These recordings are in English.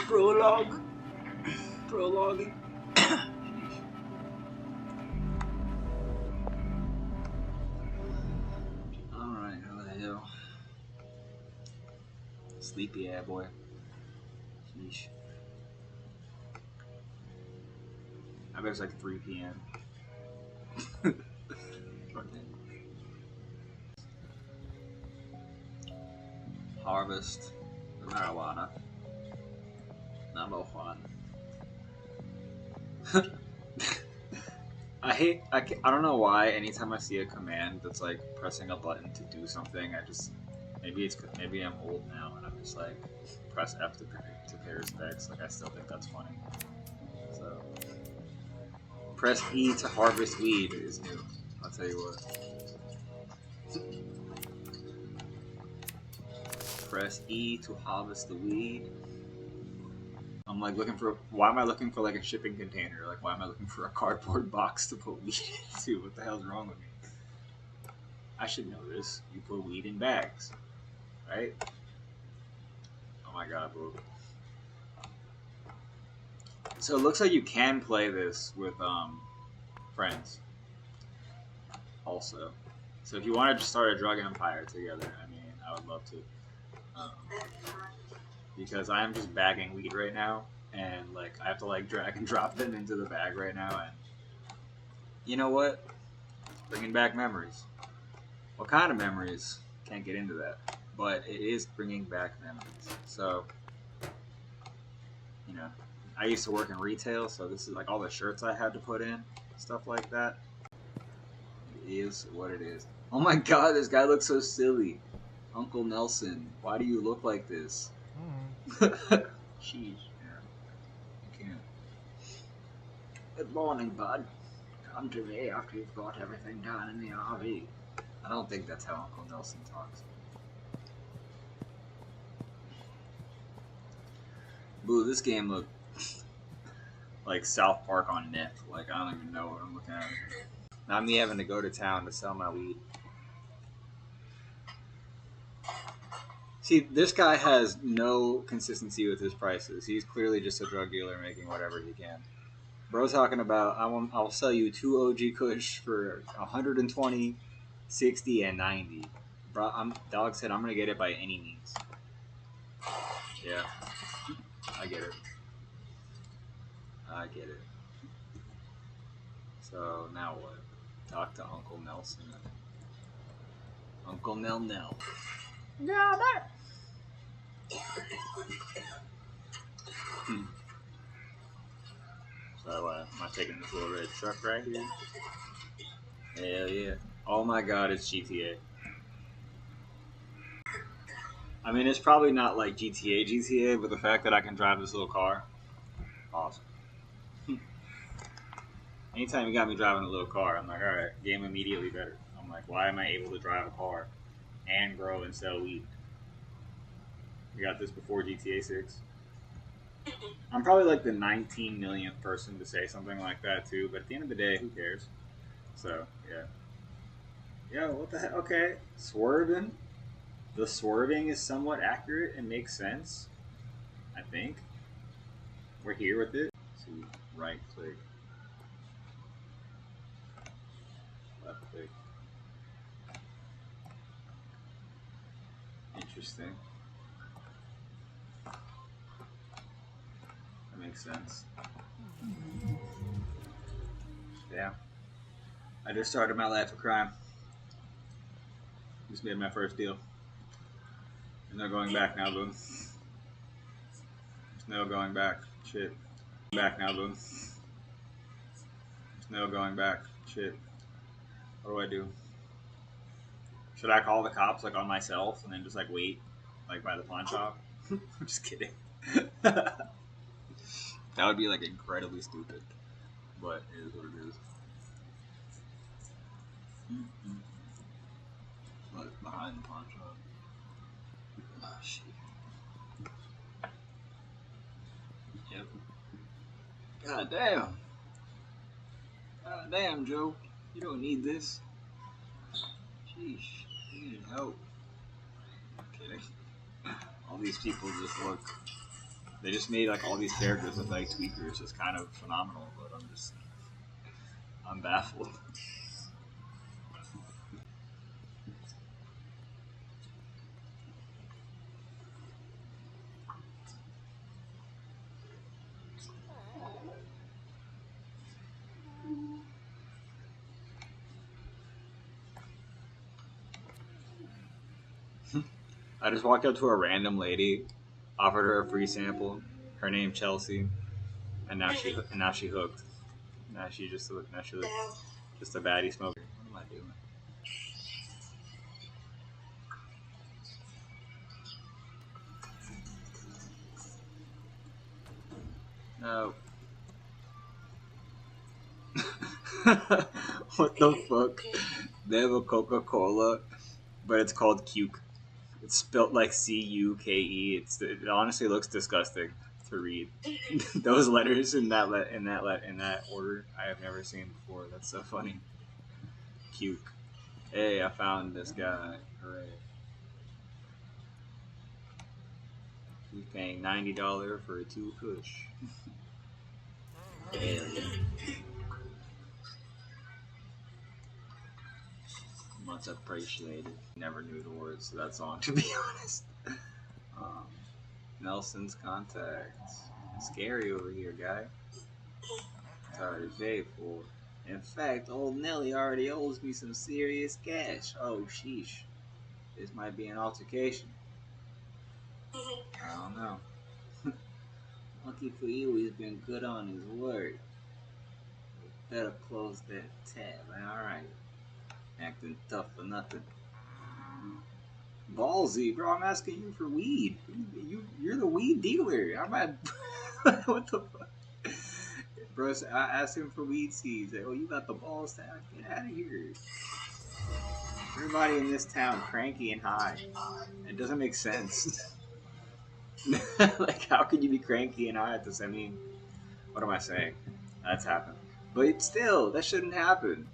Prologue. Prologue. Alright, how the hell? Sleepy boy. Sheesh. I bet it's like 3 p.m. Harvest the marijuana. Number one. I don't know why anytime I see a command that's like pressing a button to do something, maybe I'm old now and I'm just like press F to pay respects. Like I still think that's funny. So press E to harvest weed is new. I'll tell you what. Press E to harvest the weed. I'm like looking for. Why am I looking for like a shipping container? Like why am I looking for a cardboard box to put weed into? What the hell's wrong with me? I should know this. You put weed in bags, right? Oh my god, bro. So it looks like you can play this with friends. Also, so if you want to just start a drug empire together, I mean, I would love to. Because I am just bagging weed right now, and like I have to like drag and drop them into the bag right now, and you know what? Bringing back memories. What kind of memories? Can't get into that, but it is bringing back memories. So, you know, I used to work in retail, so this is like all the shirts I had to put in, stuff like that. It is what it is. Oh my god, this guy looks so silly. Uncle Nelson, why do you look like this? Sheesh, yeah. I can't. Good morning, bud. Come to me after you've got everything done in the RV. I don't think that's how Uncle Nelson talks. Boo, this game looked like South Park on net. Like, I don't even know what I'm looking at. Now me having to go to town to sell my weed. See, this guy has no consistency with his prices. He's clearly just a drug dealer making whatever he can. Bro talking about, I'll sell you 2 OG Kush for 120, 60, and 90. Bro, Dog said I'm going to get it by any means. Yeah, I get it. I get it. So, now what? Talk to Uncle Nelson. Uncle Nell. Yeah, that. So, am I taking this little red truck right here? Hell yeah. Oh my god, it's GTA. I mean, it's probably not like GTA, but the fact that I can drive this little car, awesome. Anytime you got me driving a little car, I'm like, alright, game immediately better. I'm like, why am I able to drive a car and grow and sell weed? We got this before GTA 6. I'm probably like the 19 millionth person to say something like that too, but at the end of the day, who cares? So, yeah. Yo, what the heck? Okay, swerving. The swerving is somewhat accurate and makes sense, I think. We're here with it. So, right click. Left click. Interesting. That makes sense. Yeah. I just started my life of crime. Just made my first deal. There's no going back now, boom. There's no going back. Shit. Back now, boom. There's no going back. Shit. What do I do? Should I call the cops like on myself and then just like wait like by the pawn shop? I'm just kidding. That would be like incredibly stupid. But it is what it is. Like behind the pawn shop. Oh shit. Yep. God damn. God damn, Joe. You don't need this. Sheesh. You need help. I'm kidding. All these people just look They just made like all these characters with like tweakers. It's kind of phenomenal, but I'm baffled. I just walked up to a random lady, offered her a free sample. Her name Chelsea, and now she hooked. Now she just just a baddie smoker. What am I doing? No. What the fuck? They have a Coca-Cola, but it's called Cuke. It's spelt like Cuke. It honestly looks disgusting to read. Those letters in that order, I have never seen before. That's so funny. Cuke. Hey, I found this guy. Hooray! He's paying $90 for a 2 push. Hell yeah. Much appreciated. Never knew the words to that song, to be honest. Um, Nelson's contacts. Scary over here, guy. It's already paid for. In fact, old Nelly already owes me some serious cash. Oh, sheesh. This might be an altercation. I don't know. Lucky for you, he's been good on his word. Better close that tab. Alright. Acting tough for nothing. Ballsy, bro, I'm asking you for weed. You're the weed dealer. I'm at. What the fuck? Bro, I asked him for weed seeds. Like, oh, you got the balls to get out of here. Everybody in this town cranky and high. It doesn't make sense. Like, how can you be cranky and high at this? I mean, what am I saying? That's happened. But still, that shouldn't happen.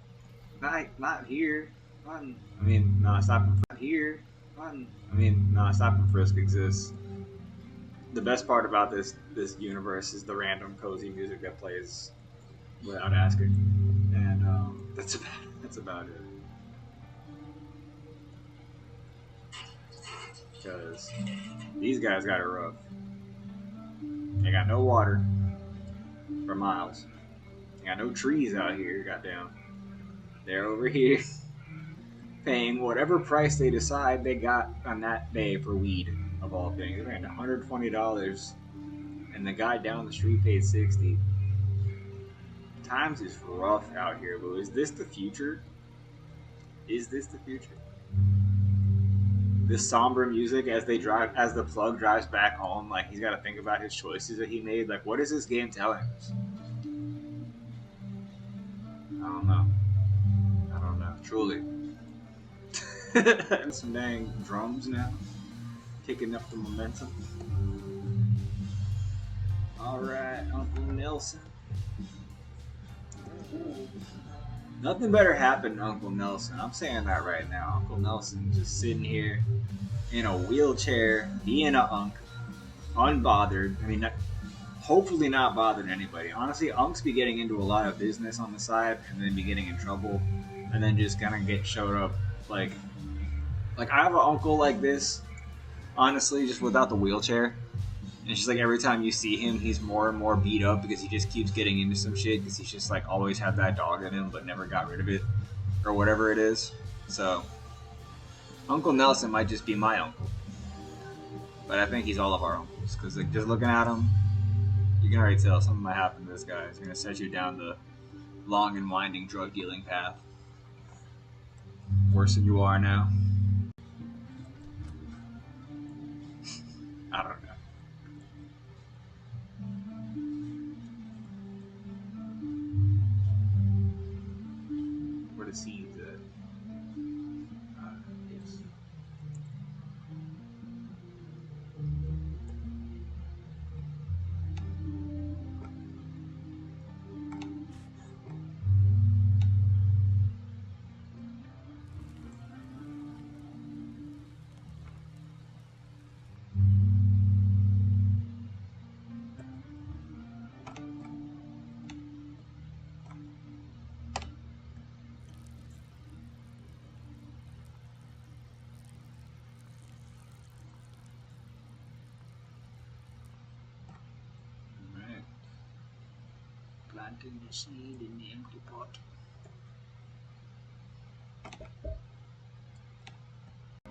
Not here. I mean, no, stop and here. I mean, no, stop and frisk exists. The best part about this universe is the random cozy music that plays without asking, and that's about it. Because these guys got it rough. They got no water for miles. They got no trees out here. Goddamn, they're over here paying whatever price they decide they got on that day for weed. Of all things, they ran $120, and the guy down the street paid $60. Times is rough out here, but is this the future? Is this the future? This somber music as the plug drives back home, like he's got to think about his choices that he made. Like, what is this game telling us? I don't know. I don't know. Truly. Some dang drums now, kicking up the momentum. All right, Uncle Nelson. Nothing better happened to Uncle Nelson. I'm saying that right now. Uncle Nelson just sitting here in a wheelchair, being a unk, unbothered. I mean, hopefully not bothering anybody. Honestly, unks be getting into a lot of business on the side and then be getting in trouble and then just kind of get showed up. Like I have an uncle like this, honestly, just without the wheelchair. And it's just like every time you see him, he's more and more beat up because he just keeps getting into some shit because he's just like always had that dog in him but never got rid of it or whatever it is. So Uncle Nelson might just be my uncle, but I think he's all of our uncles because like just looking at him, you can already tell something might happen to this guy. He's gonna set you down the long and winding drug dealing path. Worse than you are now. I don't know. Where the seeds at? Yes. planting the seed in the empty pot.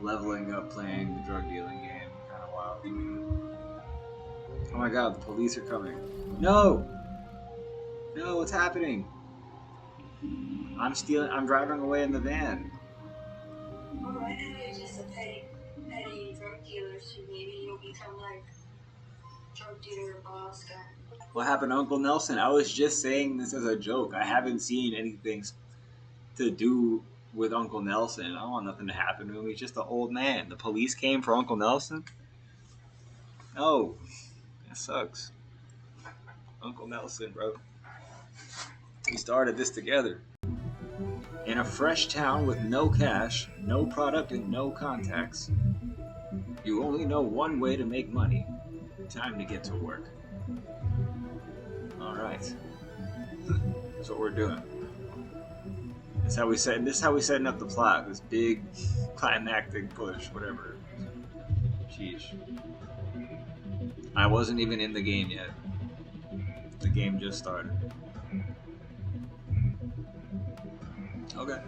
Leveling up, playing the drug dealing game. Kind of wild. Oh my god, the police are coming. No! No, what's happening? I'm driving away in the van. Alright, you're just a petty drug dealer, so maybe you'll become like drug dealer boss guy. What happened to Uncle Nelson? I was just saying this as a joke. I haven't seen anything to do with Uncle Nelson. I don't want nothing to happen to him. He's just an old man. The police came for Uncle Nelson? No. That sucks. Uncle Nelson, bro. We started this together. In a fresh town with no cash, no product, and no contacts, you only know one way to make money. Time to get to work. Alright. That's what we're doing. This is how we setting up the plot. This big climactic push, whatever. Sheesh. I wasn't even in the game yet. The game just started. Okay.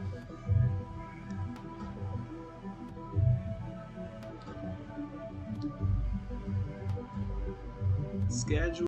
Schedule.